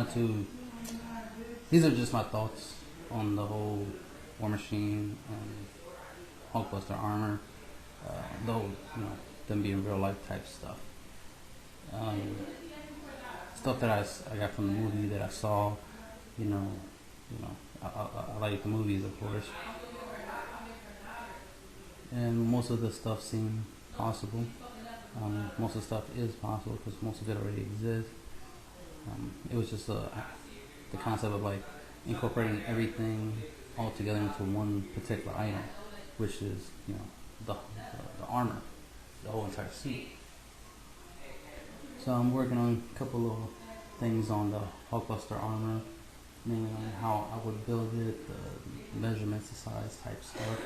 not too. These are just my thoughts on the whole Warmachine and Hulkbuster armor. The whole, them being real life type stuff. Um, Stuff that I got from the movie that I saw. I like the movies, of course, and most of the stuff seemed possible. Most of the stuff is possible because most of it already exists. It was just the concept of like incorporating everything all together into one particular item, which is the armor, the whole entire suit. So I'm working on a couple of things on the Hulkbuster armor, mainly on how I would build it, the measurements, the size type stuff.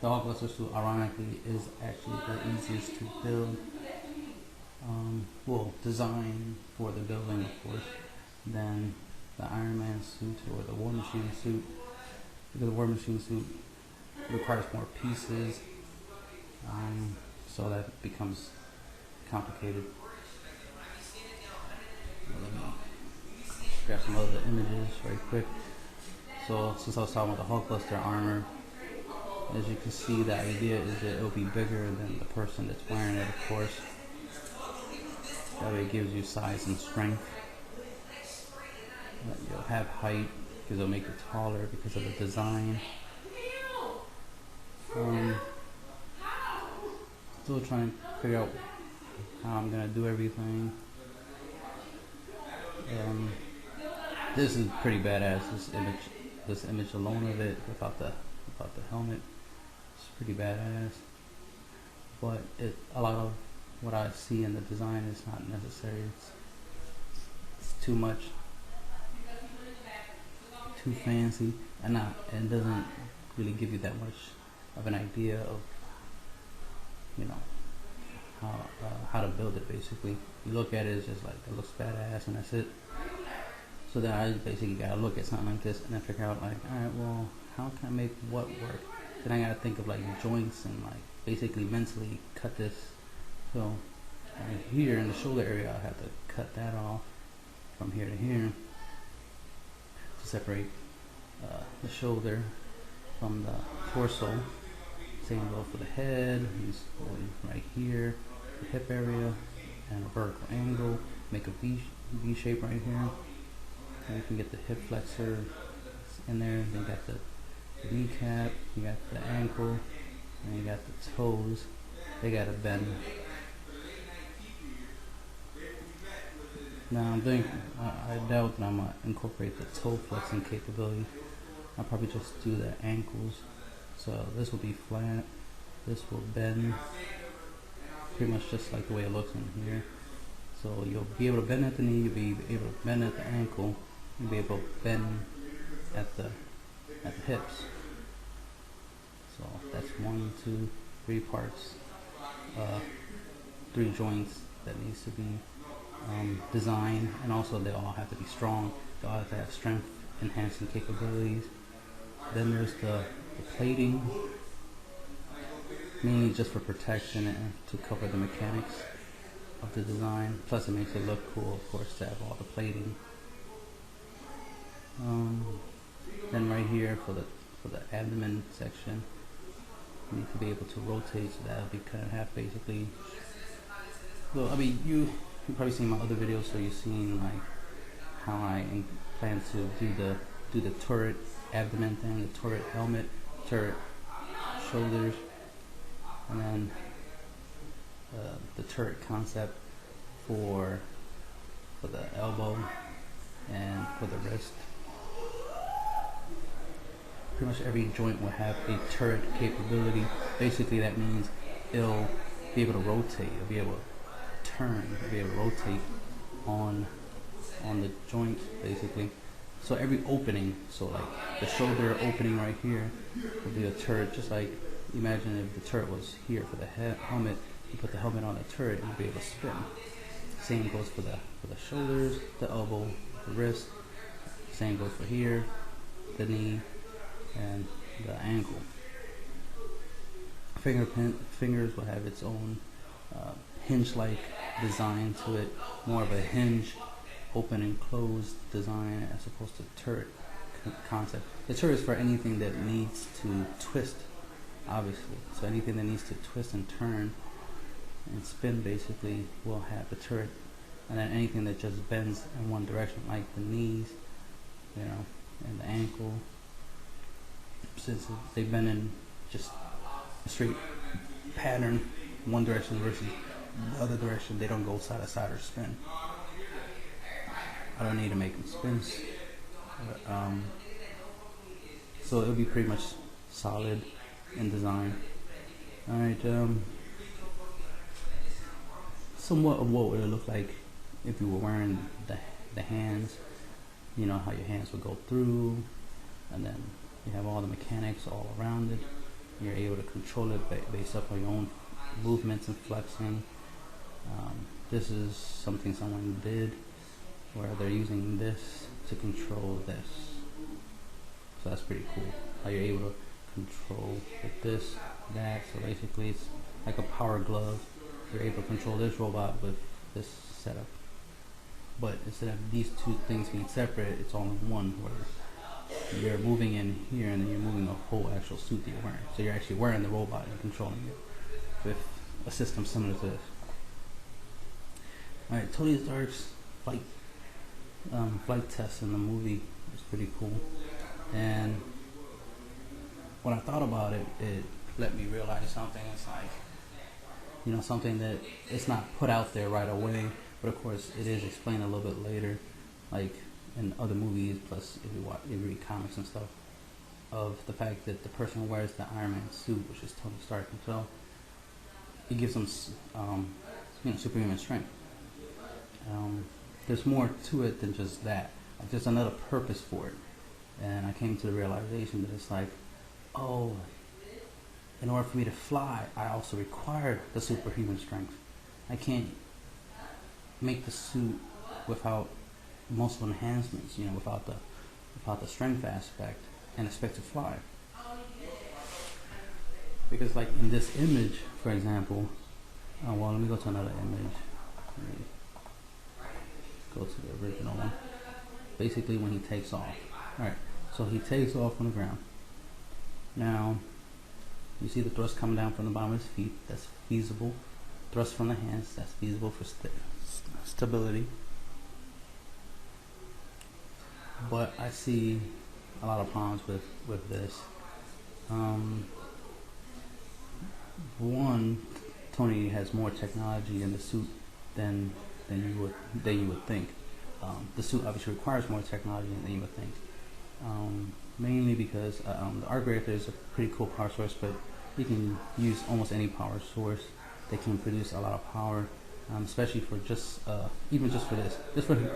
The Hulkbuster suit, ironically, is actually the easiest to build. Design for the building, of course, than the Iron Man suit or the Warmachine suit, because the Warmachine suit requires more pieces, so that becomes complicated. Let me grab some other images right quick. So since I was talking about the Hulkbuster armor, as you can see, the idea is that it'll be bigger than the person that's wearing it, of course. That way it gives you size and strength. You'll have height because it'll make it taller because of the design. Still trying to figure out how I'm gonna do everything. This is pretty badass. This image alone of it without the helmet, it's pretty badass. But a lot of what I see in the design is not necessary. It's too much, too fancy, and it doesn't really give you that much of an idea of how to build it. Basically, you look at it, it's just like it looks badass, and that's it. So then I basically gotta look at something like this and then figure out like, alright, well, how can I make what work? Then I gotta think of like joints and like basically mentally cut this. So right here in the shoulder area, I have to cut that off from here to here to separate the shoulder from the torso. Same goes for the head. He's going right here, the hip area, and a vertical angle. Make a V shape right here. And you can get the hip flexor in there. Then you got the kneecap, you got the ankle, and you got the toes. They gotta bend. Now I doubt that I'm gonna incorporate the toe flexing capability. I'll probably just do the ankles. So this will be flat, this will bend, pretty much just like the way it looks in here. So you'll be able to bend at the knee, you'll be able to bend at the ankle, you'll be able to bend at the hips. So that's 1, 2, 3 parts, 3 joints that needs to be designed, and also they all have to be strong. They all have to have strength enhancing capabilities. Then there's the plating, mainly just for protection and to cover the mechanics of the design. Plus it makes it look cool, of course, to have all the plating. Then right here for the abdomen section, you need to be able to rotate, so that'll be cut in half basically. So I mean, you've probably seen my other videos, so you've seen like how I plan to do the turret abdomen thing, the turret helmet, turret shoulders, and then the turret concept for the elbow and for the wrist. Pretty much every joint will have a turret capability. Basically that means it'll be able to rotate, it'll be able to turn, it'll be able to rotate on the joint basically. So every opening, so like the shoulder opening right here will be a turret, just like imagine if the turret was here for the helmet, you put the helmet on the turret and you'll be able to spin. Same goes for the shoulders, the elbow, the wrist. Same goes for here, the knee, and the ankle. Fingers will have its own hinge-like design to it, more of a hinge open and closed design as opposed to turret concept. The turret is for anything that needs to twist, obviously. So anything that needs to twist and turn and spin basically will have the turret. And then anything that just bends in one direction, like the knees, and the ankle, since they bend in just a straight pattern one direction versus the other direction, they don't go side to side or spin. I don't need to make them spin. So it'll be pretty much solid in design. Alright, somewhat of what would it look like if you were wearing the hands, how your hands would go through, and then you have all the mechanics all around it. You're able to control it based off of your own movements and flexing. This is something someone did where they're using this to control this. So that's pretty cool. How you're able to control with this, that. So basically it's like a power glove. You're able to control this robot with this setup. But instead of these two things being separate, it's all in one, where you're moving in here and then you're moving the whole actual suit that you're wearing. So you're actually wearing the robot and controlling it with a system similar to this. Alright, Tony Stark's flight test in the movie was pretty cool. And when I thought about it, it let me realize something. It's like, something that it's not put out there right away, but of course it is explained a little bit later, like in other movies, plus if you read comics and stuff, of the fact that the person who wears the Iron Man suit, which is Tony Stark himself, it gives them superhuman strength. There's more to it than just that. Like, there's another purpose for it. And I came to the realization that it's like, oh, in order for me to fly, I also require the superhuman strength. I can't make the suit without muscle enhancements, without the strength aspect, and expect to fly. Because like in this image, for example, let me go to another image. Go to the original one. Basically when he takes off. Alright, so he takes off on the ground. Now, you see the thrust coming down from the bottom of his feet. That's feasible. Thrust from the hands. That's feasible for stability. But I see a lot of problems with this. One, Tony has more technology in the suit than you would think. The suit obviously requires more technology than you would think. Mainly because the arc reactor is a pretty cool power source, but you can use almost any power source. They can produce a lot of power, especially for even just for this,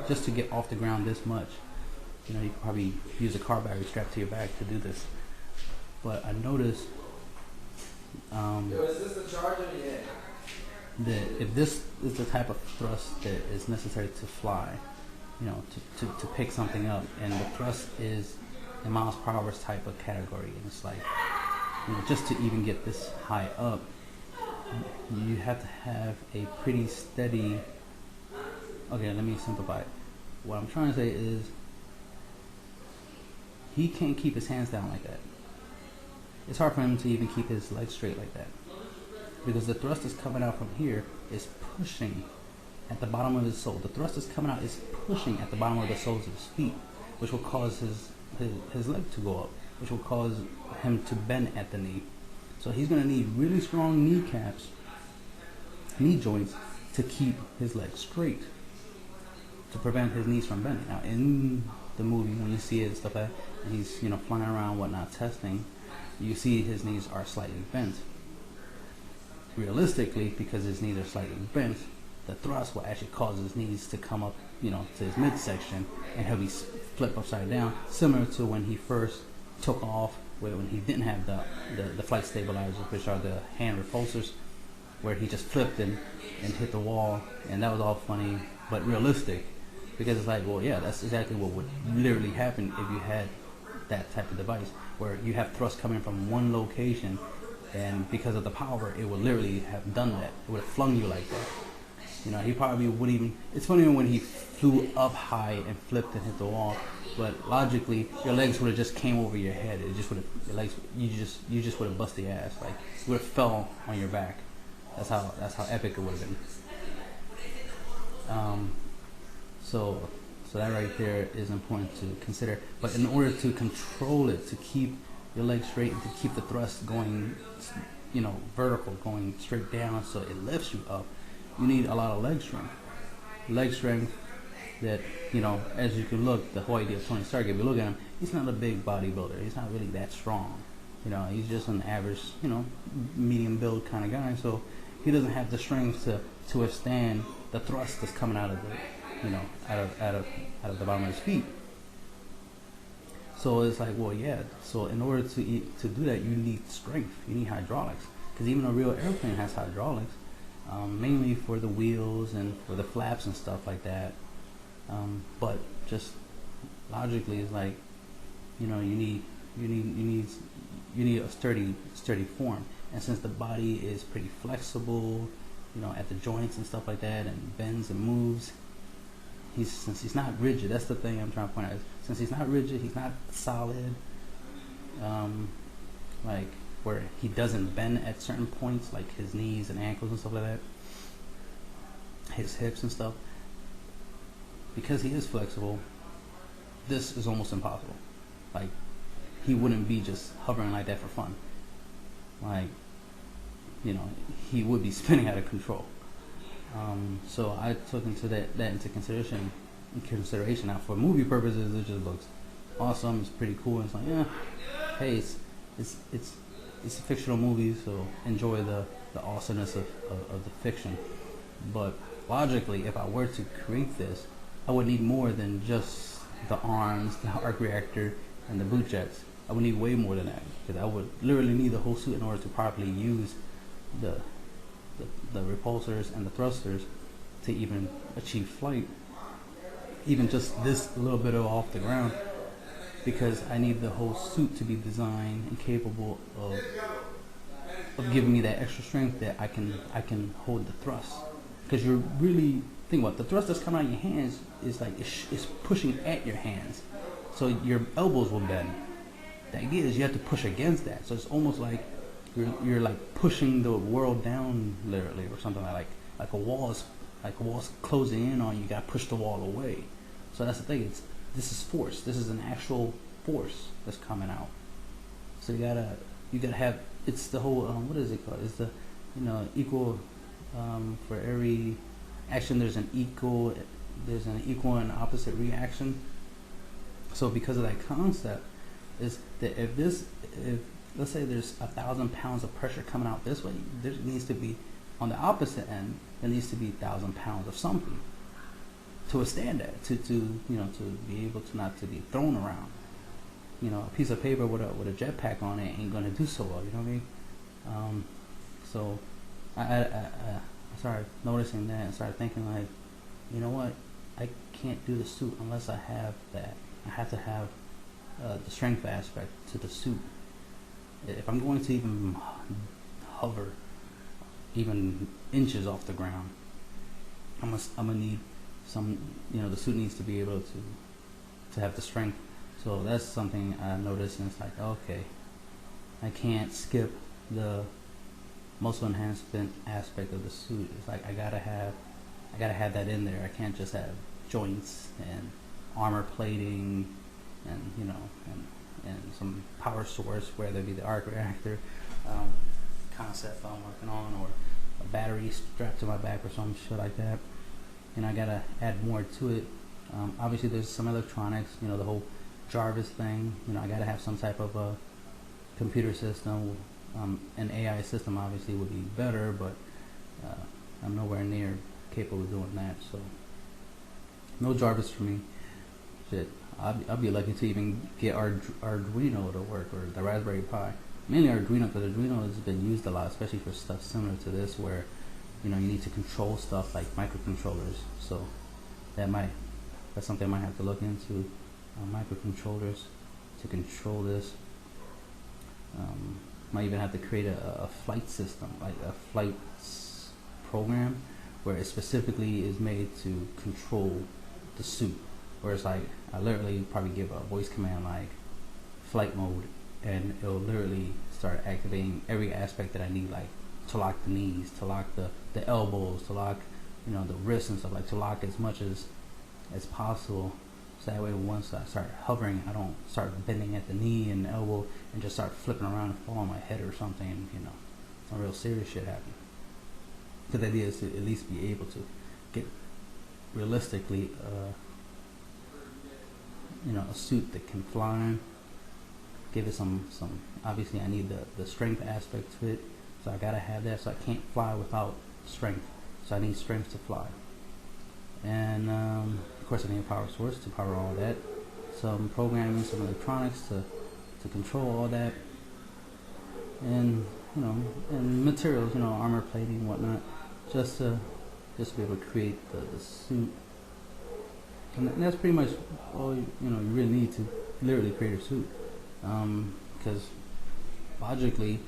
just to get off the ground this much. You could probably use a car battery strapped to your back to do this. But I noticed is this the charger? Yeah. That if this is the type of thrust that is necessary to fly, to pick something up, and the thrust is in miles per hour type of category, and it's like, just to even get this high up, you have to have a pretty steady. Okay, let me simplify it. What I'm trying to say is, he can't keep his hands down like that. It's hard for him to even keep his legs straight like that, because the thrust is coming out from here is pushing at the bottom of his sole. The thrust is coming out is pushing at the bottom of the soles of his feet, which will cause his leg to go up, which will cause him to bend at the knee. So he's going to need really strong kneecaps, knee joints, to keep his legs straight, to prevent his knees from bending. Now in the movie, when you see it and stuff like that, and he's flying around whatnot testing, you see his knees are slightly bent. Realistically, because his knees are slightly bent, the thrust will actually cause his knees to come up, to his midsection, and he'll be flipped upside down, similar to when he first took off, when he didn't have the flight stabilizers, which are the hand repulsors, where he just flipped and hit the wall, and that was all funny, but realistic, because it's like, well, yeah, that's exactly what would literally happen if you had that type of device, where you have thrust coming from one location, and because of the power, it would literally have done that. It would have flung you like that. You know, he probably wouldn't even. It's funny when he flew up high and flipped and hit the wall, but logically, your legs would have just came over your head. It just would have your legs. You just would have busted your ass. Like you would have fell on your back. That's how epic it would have been. So that right there is important to consider. But in order to control it, to keep your legs straight, and to keep the thrust going, you know, vertical, going straight down, so it lifts you up, you need a lot of leg strength. Leg strength that, you know, as you can look, the whole idea of Tony Stark, if you look at him, he's not a big bodybuilder. He's not really that strong. You know, he's just an average, you know, medium build kind of guy. So he doesn't have the strength to withstand the thrust that's coming out of the, you know, out of the bottom of his feet. So it's like, well, yeah. So in order to do that, you need strength. You need hydraulics, because even a real airplane has hydraulics, mainly for the wheels and for the flaps and stuff like that. But just logically, it's like, you know, you need a sturdy form. And since the body is pretty flexible, you know, at the joints and stuff like that, and bends and moves, since he's not rigid. That's the thing I'm trying to point out. Since he's not rigid, he's not solid. Like where he doesn't bend at certain points, like his knees and ankles and stuff like that, his hips and stuff. Because he is flexible, this is almost impossible. Like, he wouldn't be just hovering like that for fun. Like, you know, he would be spinning out of control. So I took that into consideration. Now, for movie purposes, it just looks awesome. It's pretty cool. It's like, yeah, hey, it's a fictional movie, so enjoy the awesomeness of the fiction. But logically, if I were to create this, I would need more than just the arms, the arc reactor, and the boot jets. I would need way more than that, because I would literally need the whole suit in order to properly use the repulsors and the thrusters to even achieve flight. Even just this little bit off the ground, because I need the whole suit to be designed and capable of giving me that extra strength that I can hold the thrust. Because you're really, think about it, the thrust that's coming out of your hands is like it's pushing at your hands, so your elbows will bend. The idea is you have to push against that, so it's almost like you're like pushing the world down, literally, or something like a wall's closing in on you. You got to push the wall away. So that's the thing. This is force. This is an actual force that's coming out. So you gotta have. It's the whole what is it called? It's the, you know, equal, for every action there's an equal and opposite reaction. So because of that concept, is that if let's say there's 1,000 pounds of pressure coming out this way, there needs to be, on the opposite end, there needs to be 1,000 pounds of something to withstand that, to you know, to be able to not to be thrown around. You know, a piece of paper with a jetpack on it ain't gonna do so well. You know what I mean? So I started noticing that and started thinking, like, you know what? I can't do the suit unless I have that. I have to have the strength aspect to the suit. If I'm going to even hover even inches off the ground, I'm gonna need some, you know, the suit needs to be able to have the strength. So that's something I noticed, and it's like, okay, I can't skip the muscle enhancement aspect of the suit. It's like I gotta have that in there. I can't just have joints and armor plating and, you know, and some power source, whether it be the arc reactor concept I'm working on, or a battery strapped to my back or some shit like that. And I gotta add more to it. Obviously there's some electronics, you know, the whole Jarvis thing. You know, I gotta have some type of a computer system. An AI system obviously would be better, but I'm nowhere near capable of doing that. So no Jarvis for me. Shit, I'd be lucky to even get Arduino to work, or the Raspberry Pi. Mainly Arduino, because Arduino has been used a lot, especially for stuff similar to this, where, you know, you need to control stuff like microcontrollers. So that's something I might have to look into, microcontrollers to control this. Might even have to create a flight system, like a flight program, where it specifically is made to control the suit. Where it's like I literally probably give a voice command like flight mode, and it'll literally start activating every aspect that I need, like to lock the knees, to lock the elbows, to lock the wrists and stuff, like to lock as much as possible. So that way once I start hovering, I don't start bending at the knee and the elbow and just start flipping around and fall on my head or something, and some real serious shit happen. Because the idea is to at least be able to get realistically a suit that can fly, give it some obviously I need the strength aspect to it, so I gotta have that, so I can't fly without strength, so I need strength to fly. And of course I need a power source to power all that, some programming, some electronics to control all that, and and materials, armor plating and whatnot, just to be able to create the suit. And that's pretty much all you really need to literally create a suit, because logically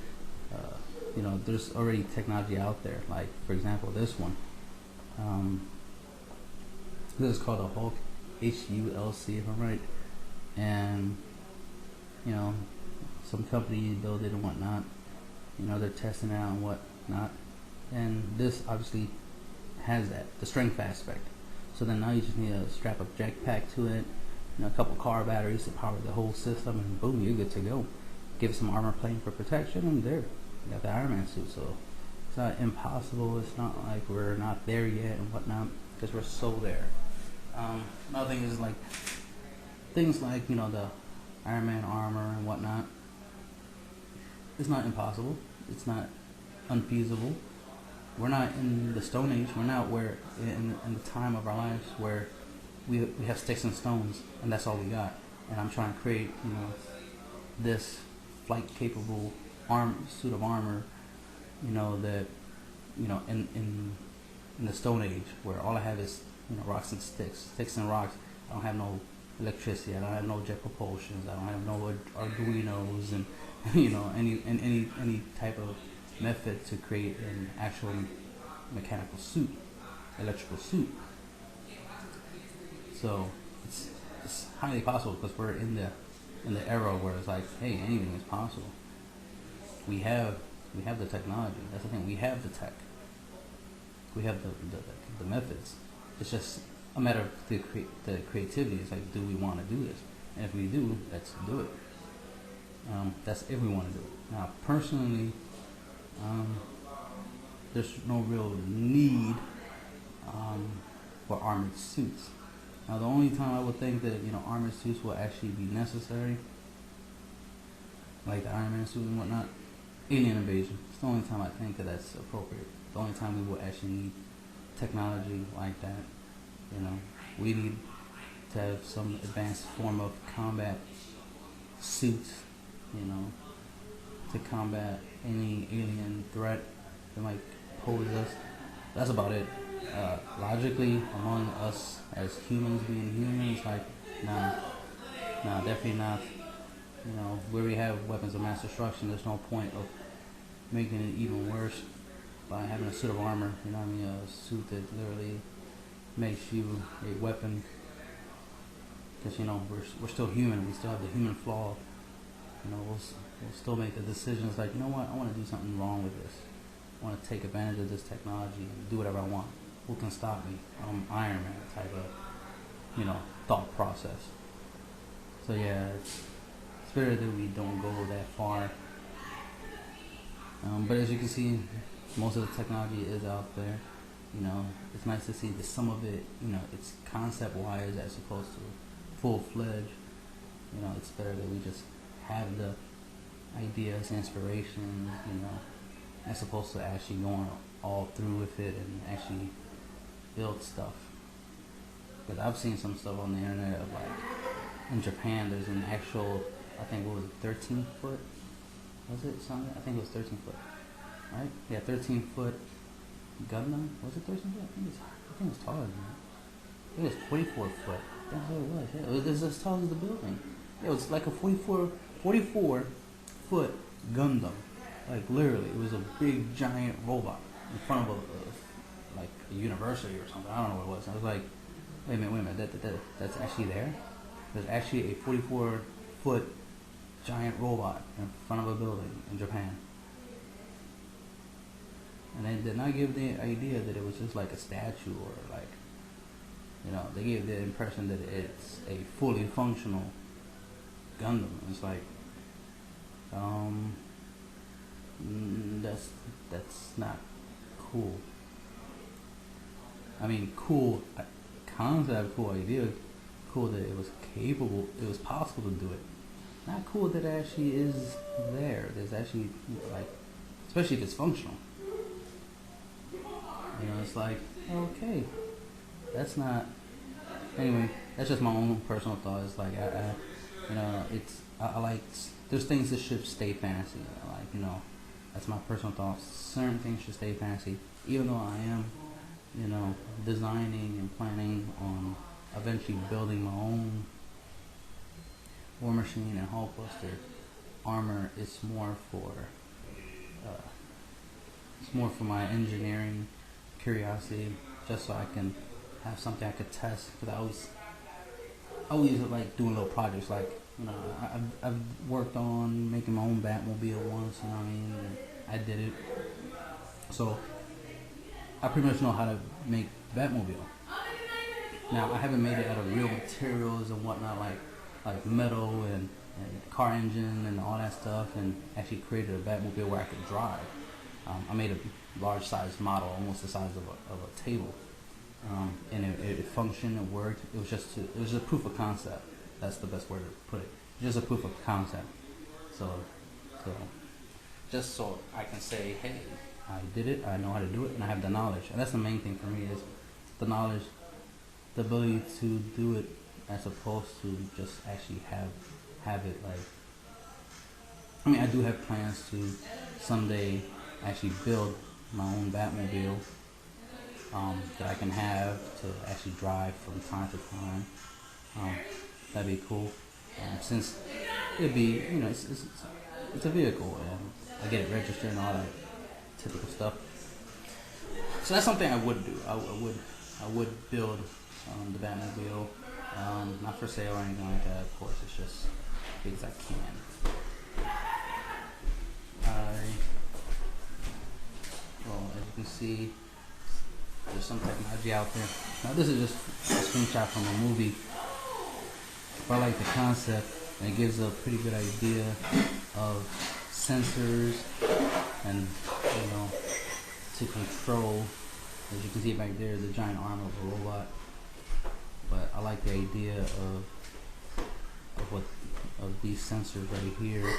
there's already technology out there, like for example this one. This is called a Hulk, HULC if I'm right, and some company build it and whatnot, they're testing it out and whatnot, and this obviously has the strength aspect. So then now you just need to strap a jetpack to it, a couple car batteries to power the whole system, and boom, you're good to go. Give it some armor plating for protection, and there, you got the Iron Man suit. So it's not impossible. It's not like we're not there yet and whatnot, because we're so there. Another thing is like things like the Iron Man armor and whatnot. It's not impossible. It's not unfeasible. We're not in the Stone Age. We're not where in the time of our lives where we have sticks and stones and that's all we got. And I'm trying to create this flight capable suit of armor, that in the Stone Age where all I have is rocks and sticks and rocks. I don't have no electricity. I don't have no jet propulsions. I don't have no Arduinos and any type of method to create an actual mechanical suit, electrical suit. So it's highly possible, because we're in the era where it's like, hey, anything is possible. We have the technology. That's the thing. We have the tech. We have the methods. It's just a matter of the creativity. It's like, do we want to do this? And if we do, let's do it. That's if we want to do it. Now, personally, there's no real need for armored suits. Now, the only time I would think that armored suits will actually be necessary, like the Iron Man suit and whatnot, alien invasion. It's the only time I think that that's appropriate. The only time we will actually need technology like that. We need to have some advanced form of combat suits, to combat any alien threat that might pose us. That's about it. Logically, among us as humans being humans, like, nah, definitely not. Where we have weapons of mass destruction, there's no point of making it even worse by having a suit of armor. A suit that literally makes you a weapon. Because we're still human. We still have the human flaw. We'll still make the decisions like, what, I want to do something wrong with this. I want to take advantage of this technology and do whatever I want. Who can stop me? I'm Iron Man type of, thought process. So yeah, it's better that we don't go that far. But as you can see, most of the technology is out there. It's nice to see that some of it, it's concept-wise as opposed to full-fledged. It's better that we just have the ideas, inspirations, as opposed to actually going all through with it and actually build stuff. Because I've seen some stuff on the internet of like, in Japan there's an actual, I think what was it, 13 foot? Was it something? I think it was 13 foot. Right? Yeah, 13 foot Gundam. Was it 13 foot? I think it was taller than that. It was 24 foot. That's what it was. Yeah, it was as tall as the building. It was like a 44 foot Gundam. Like literally, it was a big giant robot in front of like a university or something. I don't know what it was. I was like, wait a minute, that's actually there. There's actually a 44-foot giant robot in front of a building in Japan. And they did not give the idea that it was just like a statue or like, they gave the impression that it's a fully functional Gundam. It's like, that's not cool. I mean, cool concept, cool idea, cool that it was capable, it was possible to do it. Not cool that it actually is there. There's actually, like, especially if it's functional. It's like, okay, that's not. Anyway, that's just my own personal thought. It's like, I like. There's things that should stay fantasy. Like, that's my personal thoughts. Certain things should stay fantasy, even though I am, designing and planning on eventually building my own Warmachine and Hulkbuster armor. It's more for my engineering curiosity, just so I can have something I could test. Because I always like doing little projects. Like, I've worked on making my own Batmobile once. You know what I mean? And I did it, so I pretty much know how to make Batmobile. Now, I haven't made it out of real materials and whatnot, like metal and car engine and all that stuff, and actually created a Batmobile where I could drive. I made a large size model, almost the size of a table, and it functioned, it worked. It was a proof of concept. That's the best way to put it. Just a proof of concept. So just so I can say, hey, I did it, I know how to do it, and I have the knowledge. And that's the main thing for me, is the knowledge, the ability to do it, as opposed to just actually have it. Like, I mean, I do have plans to someday actually build my own Batmobile that I can have to actually drive from time to time. That'd be cool. Since it'd be, it's a vehicle, and I get it registered and all that typical stuff. So that's something I would do. I would build the Batmobile, not for sale or anything like that. Of course, it's just because I can. Well, as you can see, there's some technology out there. Now, this is just a screenshot from a movie, but I like the concept, and it gives a pretty good idea of sensors and, to control. As you can see back there, the giant arm of a robot. But I like the idea of these sensors right here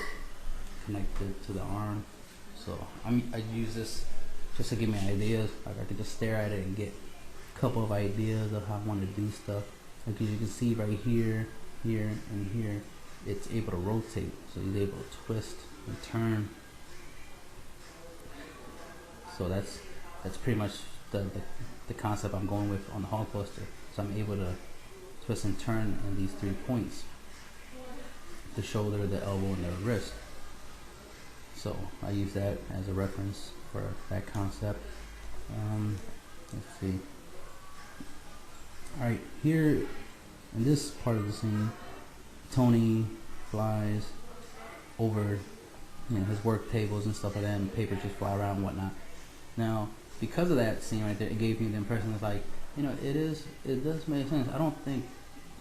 connected to the arm. So I use this just to give me ideas. Like, I could just stare at it and get a couple of ideas of how I want to do stuff. Like, as you can see right here, here, and here, it's able to rotate. So it's able to twist and turn. So that's pretty much the concept I'm going with on the Hulkbuster. So I'm able to twist and turn in these 3 points: the shoulder, the elbow, and the wrist. So I use that as a reference for that concept. Let's see. Alright, here in this part of the scene, Tony flies over his work tables and stuff like that, and papers just fly around and whatnot. Now, because of that scene right there, it gave me the impression it's like, it does make sense. I don't think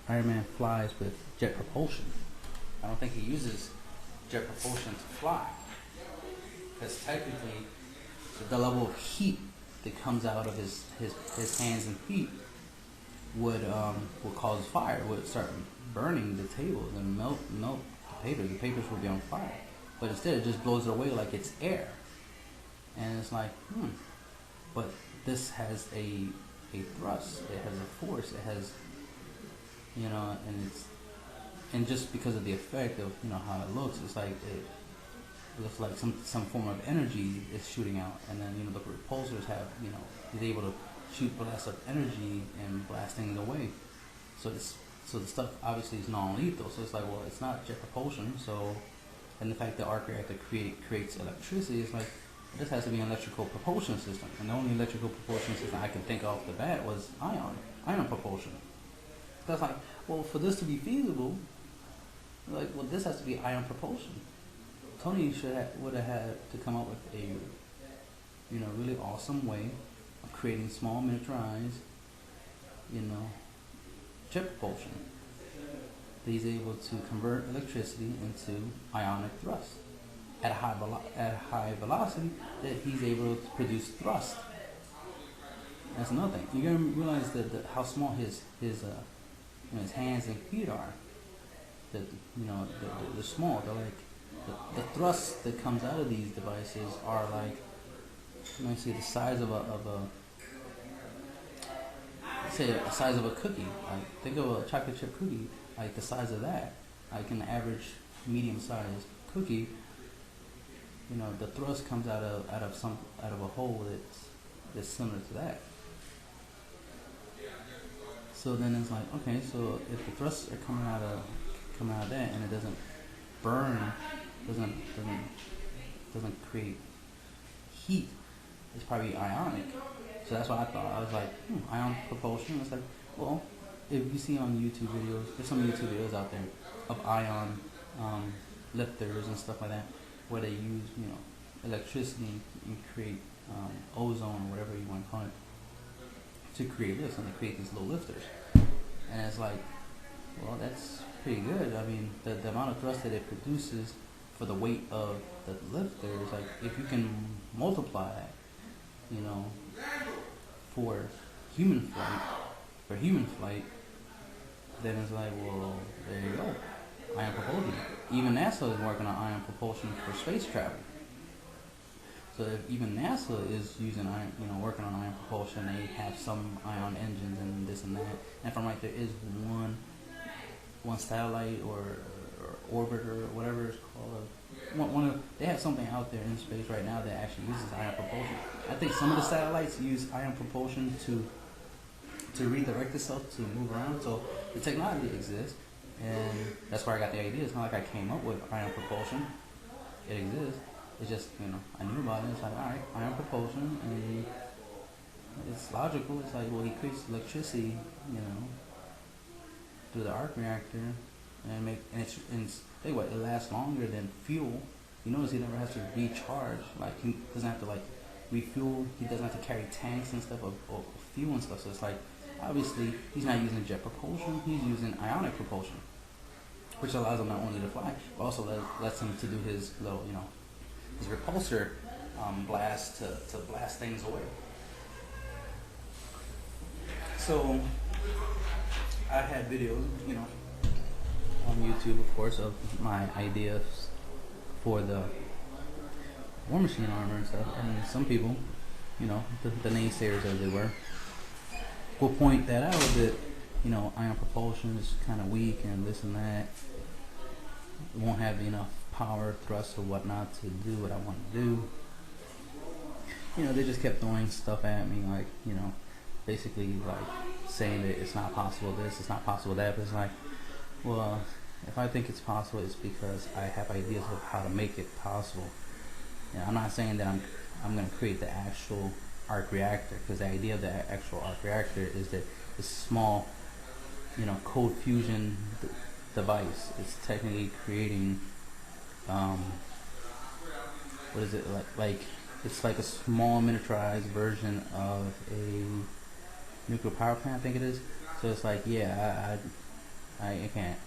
Iron Man flies with jet propulsion. I don't think he uses jet propulsion to fly, because technically the level of heat that comes out of his hands and feet would cause fire, would start burning the tables and melt the papers. The papers would be on fire, but instead it just blows it away like it's air. And it's like, but this has a thrust, it has a force, it has, and just because of the effect of how it looks, it's like it looks like some form of energy is shooting out, and then the repulsors have he's able to shoot blasts of energy and blast things away. So the stuff obviously is non-lethal. So it's like, well, it's not jet propulsion. So, and the fact that arc reactor creates electricity is like, this has to be an electrical propulsion system, and the only electrical propulsion system I can think of off the bat was ion propulsion. That's like, well, for this to be feasible, like, well, this has to be ion propulsion. Tony would have had to come up with a, really awesome way of creating small miniaturized, jet propulsion. He's able to convert electricity into ionic thrust at a high velocity that he's able to produce thrust. That's another thing. You gotta realize that how small his hands and feet are. That they're small. They're like the thrust that comes out of these devices are like, the size of a say the size of a cookie. Like, think of a chocolate chip cookie, like the size of that. Like an average medium-sized cookie. The thrust comes out of a hole that's similar to that. So then it's like, okay, so if the thrusts are coming out of that and it doesn't burn, doesn't create heat, it's probably ionic. So that's what I thought. I was like, ion propulsion. It's like, well, if you see on YouTube videos, there's some YouTube videos out there of ion lifters and stuff like that, where they use, electricity and create ozone or whatever you want to call it to create lifts, and they create these little lifters. And it's like, well, that's pretty good. I mean, the amount of thrust that it produces for the weight of the lifter is like, if you can multiply that, for human flight, then it's like, well, there you go, ion propulsion. Even NASA is working on ion propulsion for space travel. So if even NASA is using working on ion propulsion, they have some ion engines and this and that. And if I'm right, there is one satellite or orbiter or whatever it's called. They have something out there in space right now that actually uses ion propulsion. I think some of the satellites use ion propulsion to redirect itself to move around. So the technology exists, and that's where I got the idea. It's not like I came up with ion propulsion. It exists. It's just, I knew about it. It's like, all right, ion propulsion, and it's logical. It's like, well, he creates electricity, through the arc reactor, and it lasts longer than fuel. You notice he never has to recharge. Like, he doesn't have to refuel. He doesn't have to carry tanks and stuff of fuel and stuff. So it's like, obviously, he's not using jet propulsion. He's using ionic propulsion, which allows him not only to fly, but also lets him to do his little, his repulsor blast to blast things away. So I had videos, on YouTube, of course, of my ideas for the Warmachine armor and stuff. And some people, the naysayers as they were, will point that out that, ion propulsion is kind of weak and this and that. It won't have enough power, thrust, or whatnot to do what I want to do. They just kept throwing stuff at me, like, basically like saying that it's not possible this, it's not possible that. But it's like, well, if I think it's possible, it's because I have ideas of how to make it possible. I'm not saying that I'm going to create the actual arc reactor, because the idea of the actual arc reactor is that this small, cold fusion device is technically creating, what is it, like it's like a small miniaturized version of a nuclear power plant, I think it is. So it's like, yeah, I can't.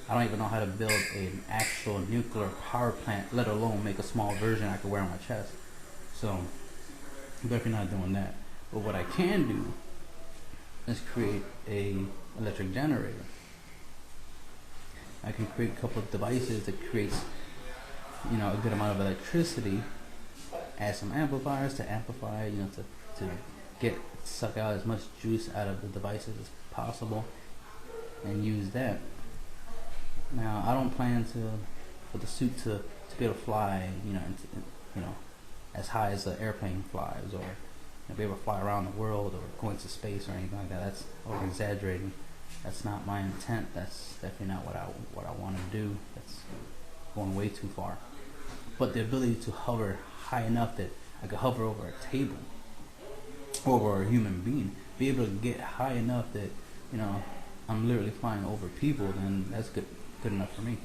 I don't even know how to build an actual nuclear power plant, let alone make a small version I could wear on my chest. So I'm definitely not doing that. But what I can do is create a electric generator. I can create a couple of devices that creates, a good amount of electricity. Add some amplifiers to amplify, to suck out as much juice out of the devices as possible, and use that. Now, I don't plan for the suit to be able to fly, as high as an airplane flies, or be able to fly around the world, or go into space, or anything like that. That's over exaggerating. That's not my intent. That's definitely not what I want to do. That's going way too far. But the ability to hover high enough that I could hover over a table, over a human being, be able to get high enough that, you know, I'm literally flying over people, then that's good enough for me.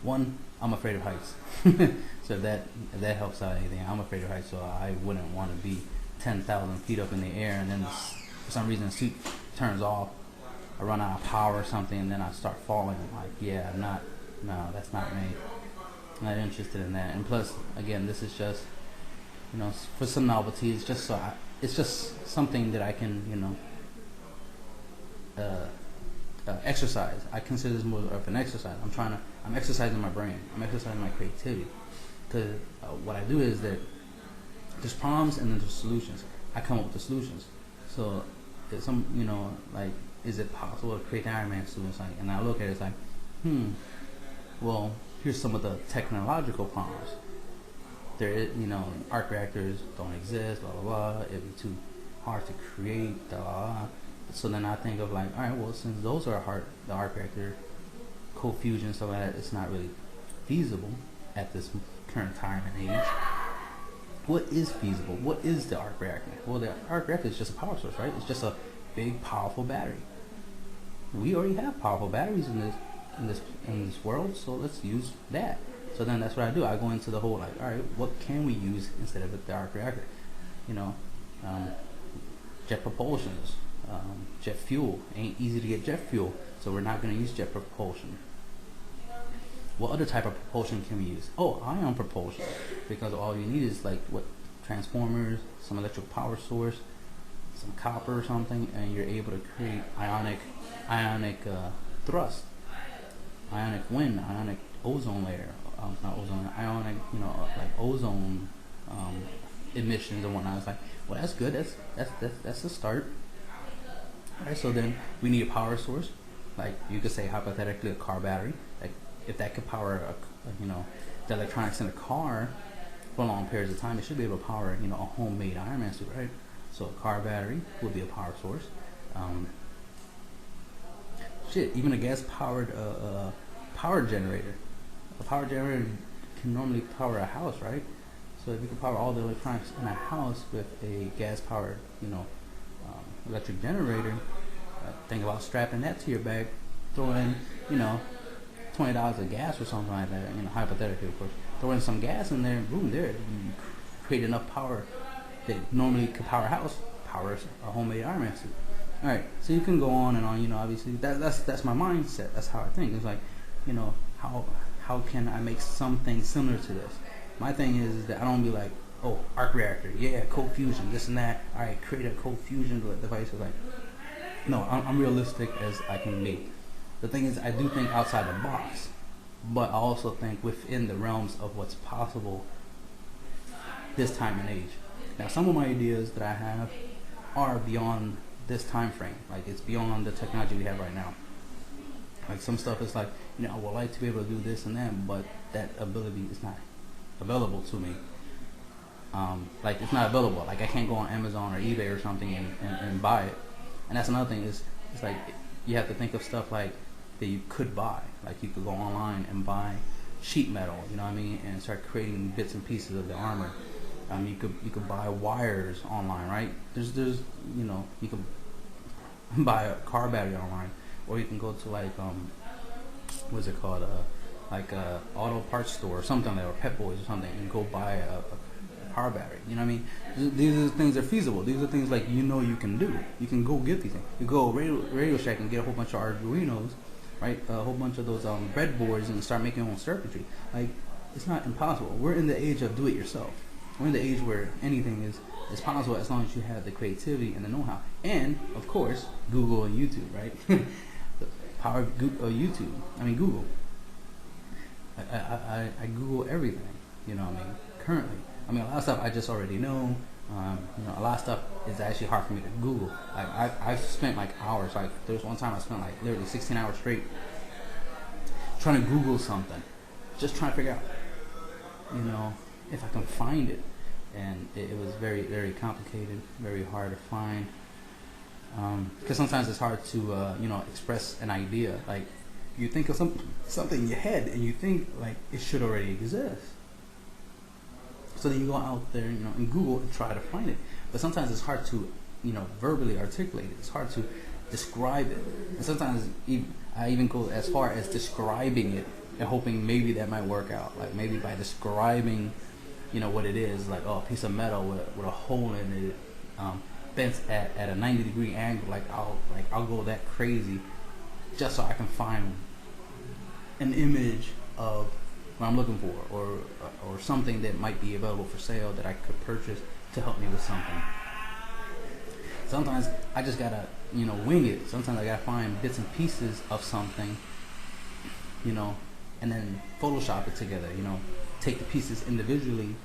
One, I'm afraid of heights. So if that helps out anything, I'm afraid of heights, so I wouldn't want to be 10,000 feet up in the air and then for some reason the suit turns off, I run out of power or something, and then I start falling. I'm like, yeah, no, that's not me. I'm not interested in that. And plus, again, this is just, you know, for some novelty. It's just it's just something that I can, you know, exercise. I consider this more of an exercise. I'm exercising my brain. I'm exercising my creativity. Because what I do is that there's problems and then there's solutions. I come up with the solutions. So if some, you know, like, is it possible to create an Iron Man suit? Like, and I look at it, it's like, well, here's some of the technological problems. There is, you know, arc reactors don't exist, blah, blah, blah. It'd be too hard to create, blah, blah, blah. So then I think of like, all right, well, since those are hard, the arc reactor, cold fusion, stuff like that, it's not really feasible at this current time and age. What is feasible? What is the arc reactor? Well, the arc reactor is just a power source, right? It's just a big, powerful battery. We already have powerful batteries in this world, so let's use that. So then that's what I do. I go into the whole, like, all right, what can we use instead of the arc reactor? You know, jet propulsions, jet fuel. Ain't easy to get jet fuel, so we're not going to use jet propulsion. What other type of propulsion can we use? Oh, ion propulsion, because all you need is like what, transformers, some electric power source, some copper or something, and you're able to create ionic thrust, ionic wind, ionic ozone layer, not ozone, ionic, you know, like ozone emissions and whatnot. It's like, well, that's good. That's a start. All right, so then we need a power source. Like you could say hypothetically a car battery. Like if that could power you know, the electronics in a car for long periods of time, it should be able to power, you know, a homemade Iron Man suit, right? So a car battery would be a power source. Even a gas-powered power generator. A power generator can normally power a house, right? So if you can power all the electronics in a house with a gas-powered, you know, electric generator, think about strapping that to your back, throw in, you know, $20 of gas or something like that. You know, hypothetically, of course. Throw in some gas in there, and boom, there you create enough power that normally could power a house, powers a homemade Iron Man suit. All right, so you can go on and on. You know, obviously that's my mindset. That's how I think. It's like, you know, how can I make something similar to this? My thing is that I don't be like, oh, arc reactor, yeah, cold fusion, this and that. All right, create a cold fusion device. It's like, no, I'm realistic as I can be. The thing is, I do think outside the box, but I also think within the realms of what's possible this time and age. Now, some of my ideas that I have are beyond this time frame. Like, it's beyond the technology we have right now. Like, some stuff is like, you know, I would like to be able to do this and that, but that ability is not available to me. Like, it's not available. Like, I can't go on Amazon or eBay or something and buy it. And that's another thing, is it's like you have to think of stuff like that you could buy. Like, you could go online and buy sheet metal, you know what I mean, and start creating bits and pieces of the armor. You could buy wires online, right? There's you know, you could buy a car battery online, or you can go to like what's it called, like a auto parts store or something, like, or Pep Boys or something, and go buy a car battery. You know what I mean? These are things that are feasible. These are things like, you know, you can do. You can go get these things. You go Radio Shack and get a whole bunch of Arduinos, right? A whole bunch of those breadboards, and start making your own circuitry. Like, it's not impossible. We're in the age of do it yourself. We're in the age where anything is possible as long as you have the creativity and the know-how. And, of course, Google and YouTube, right? The power of YouTube. I mean, Google. I Google everything, you know what I mean, currently. I mean, a lot of stuff I just already know. You know, a lot of stuff is actually hard for me to Google. Like, I've spent like hours. Like, there was one time I spent like literally 16 hours straight trying to Google something. Just trying to figure out, you know, if I can find it. And it was very, very complicated, very hard to find. Because sometimes it's hard to, you know, express an idea. Like, you think of something in your head, and you think like it should already exist. So then you go out there, in Google and try to find it. But sometimes it's hard to, verbally articulate it. It's hard to describe it. And sometimes I even go as far as describing it and hoping maybe that might work out. Like maybe by describing, what it is, like, oh, a piece of metal with a hole in it, bent at a 90-degree angle. I'll go that crazy just so I can find an image of what I'm looking for, or something that might be available for sale that I could purchase to help me with something. Sometimes I just gotta, wing it. Sometimes I gotta find bits and pieces of something, and then Photoshop it together. Take the pieces individually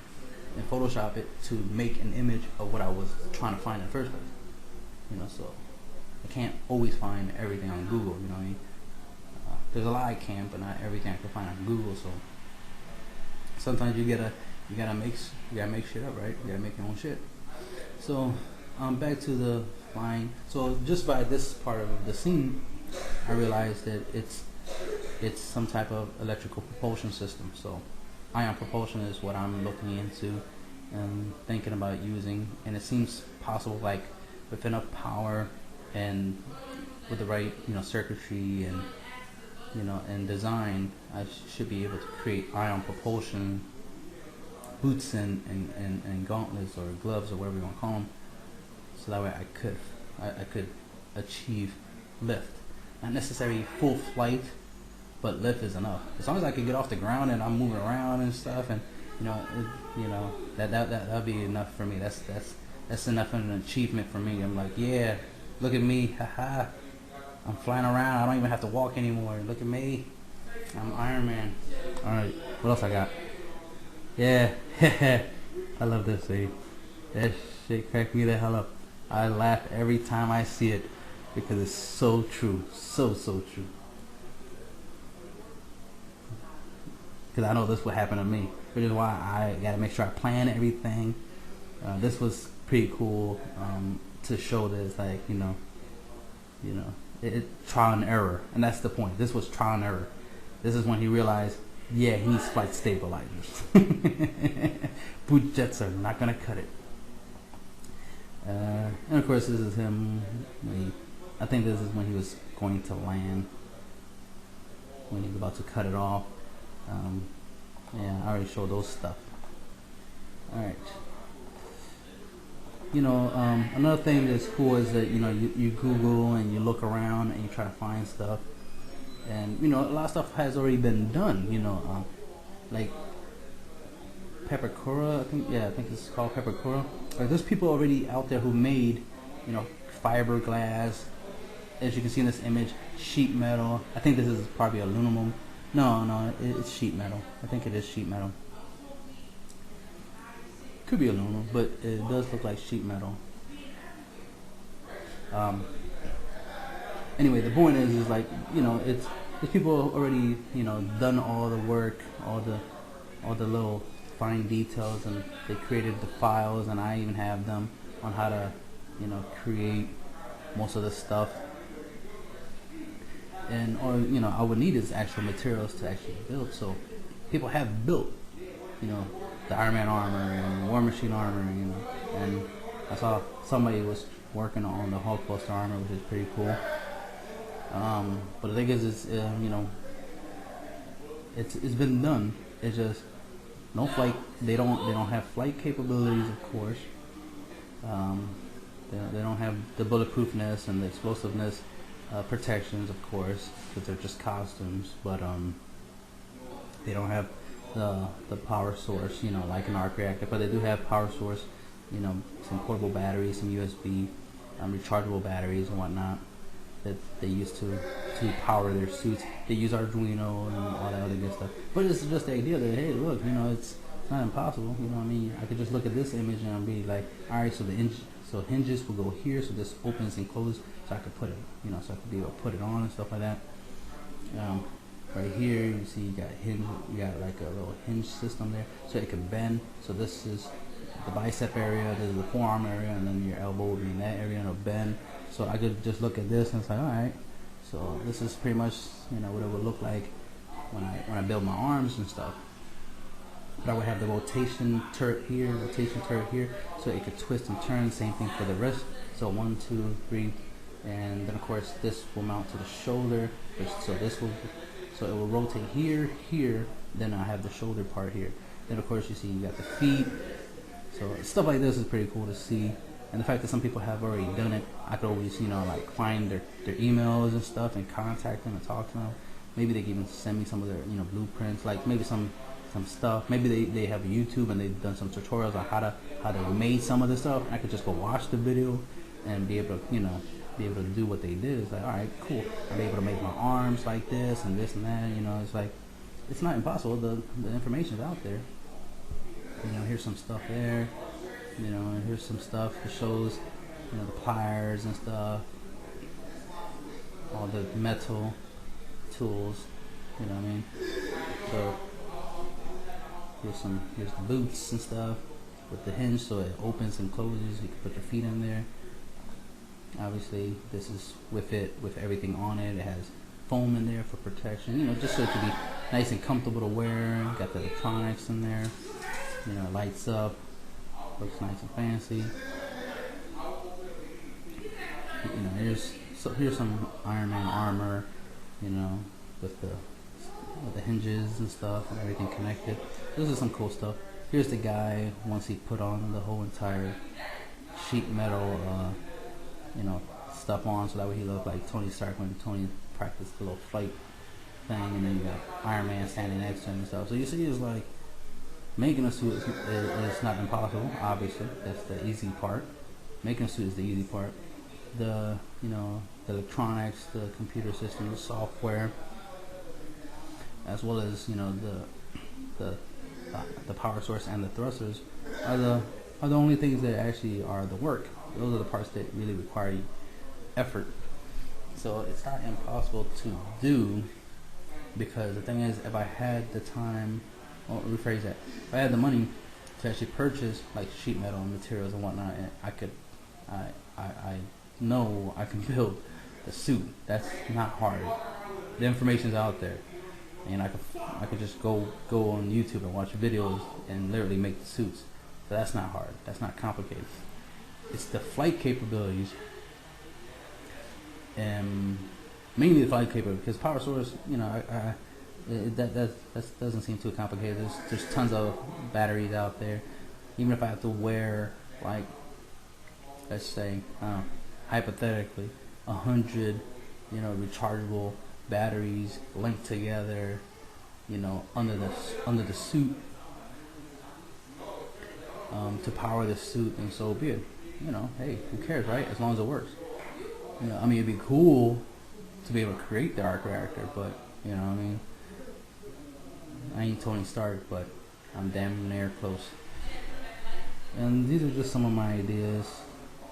and Photoshop it to make an image of what I was trying to find in the first place. So I can't always find everything on Google. You know what I mean? There's a lot I can, but not everything I can find on Google. So sometimes you gotta make shit up, right? You gotta make your own shit. So back to the flying. So just by this part of the scene, I realized that it's some type of electrical propulsion system. So ion propulsion is what I'm looking into and thinking about using, and it seems possible, like with enough power and with the right circuitry and and design, I should be able to create ion propulsion boots and gauntlets or gloves or whatever you want to call them, so that way I could achieve lift. Not necessarily full flight, but lift is enough. As long as I can get off the ground and I'm moving around and stuff, and that'll be enough for me. That's enough of an achievement for me. I'm like, yeah, look at me, haha. I'm flying around. I don't even have to walk anymore. Look at me. I'm Iron Man. All right, what else I got? Yeah, I love this, see. That shit cracked me the hell up. I laugh every time I see it because it's so true, so true. Because I know this will happen to me, which is why I gotta make sure I plan everything. This was pretty cool to show this, like trial and error, and that's the point. This was trial and error. This is when he realized, yeah, he needs flight stabilizers. Boot jets are not gonna cut it. And of course, this is him. I think this is when he was going to land, when he was about to cut it off. Yeah, I already showed those stuff. All right. Another thing that's cool is that you Google and you look around and you try to find stuff, and a lot of stuff has already been done. Like Peppercura, I think it's called Peppercura. Like, there's people already out there who made fiberglass. As you can see in this image, sheet metal. I think this is probably aluminum. No, it's sheet metal. I think it is sheet metal. Could be aluminum, but it does look like sheet metal. Anyway, the point is like, it's people already, done all the work, all the little fine details, and they created the files, and I even have them on how to, create most of the stuff. And I would need is actual materials to actually build. So people have built, the Iron Man armor and Warmachine armor, and I saw somebody was working on the Hulkbuster armor, which is pretty cool. But the thing is, it's been done. It's just no flight. They don't have flight capabilities, of course. They don't have the bulletproofness and the explosiveness protections, of course, because they're just costumes. But they don't have the power source, like an arc reactor. But they do have power source, some portable batteries, some USB rechargeable batteries and whatnot that they use to power their suits. They use Arduino and all that other good stuff. But it's just the idea that, hey, look, it's not impossible. I mean, I could just look at this image and I'll be like, all right, so so hinges will go here, so this opens and closes, so I could put it, so I could be able to put it on and stuff like that. Right here, you see you got like a little hinge system there, so it can bend. So this is the bicep area, this is the forearm area, and then your elbow will be in that area and it'll bend. So I could just look at this and say, all right, so this is pretty much what it would look like when I build my arms and stuff. but I would have the rotation turret here, so it could twist and turn. Same thing for the wrist. So 1, 2, 3, and then of course this will mount to the shoulder. So it will rotate here, here. Then I have the shoulder part here. Then of course you see you got the feet. So stuff like this is pretty cool to see. And the fact that some people have already done it, I could always, like find their emails and stuff and contact them and talk to them. Maybe they can even send me some of their, blueprints, like maybe some stuff. Maybe they have YouTube and they've done some tutorials on how to make some of this stuff. I could just go watch the video and be able to, be able to do what they did. It's like, all right, cool. I'm able to make my arms like this and that. It's like, it's not impossible. The information's out there. Here's some stuff there. And here's some stuff that shows, the pliers and stuff, all the metal tools, what I mean? So here's the boots and stuff with the hinge, so it opens and closes. You can put your feet in there. Obviously, this is with everything on it. It has foam in there for protection, just so it can be nice and comfortable to wear. Got the electronics in there, it lights up. Looks nice and fancy. Here's some Iron Man armor, with the hinges and stuff and everything connected. This is some cool stuff. Here's the guy once he put on the whole entire sheet metal, stuff on, so that way he looked like Tony Stark when Tony practiced the little fight thing, and then you got Iron Man standing next to him and stuff. So you see, it's like, making a suit is not impossible, obviously. That's the easy part. Making a suit is the easy part. The the electronics, the computer system, the software, as well as the power source and the thrusters are the only things that actually are the work. Those are the parts that really require effort. So it's not impossible to do, because the thing is, if I had the time, or rephrase that, if I had the money to actually purchase like sheet metal and materials and whatnot, and I know I can build the suit. That's not hard. The information's out there, and I could just go on YouTube and watch videos and literally make the suits. So that's not hard. That's not complicated. It's the flight capabilities, and mainly the flight capability, because power source, that doesn't seem too complicated. There's tons of batteries out there. Even if I have to wear, like, let's say, hypothetically, 100, rechargeable batteries linked together, under the suit, to power the suit, and so be it. Hey, who cares, right? As long as it works. It'd be cool to be able to create the arc reactor, but I ain't Tony Stark, but I'm damn near close. And these are just some of my ideas,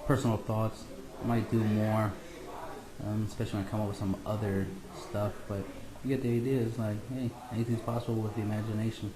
personal thoughts. I might do more, especially when I come up with some other stuff, but you get the idea. It's like, hey, anything's possible with the imagination.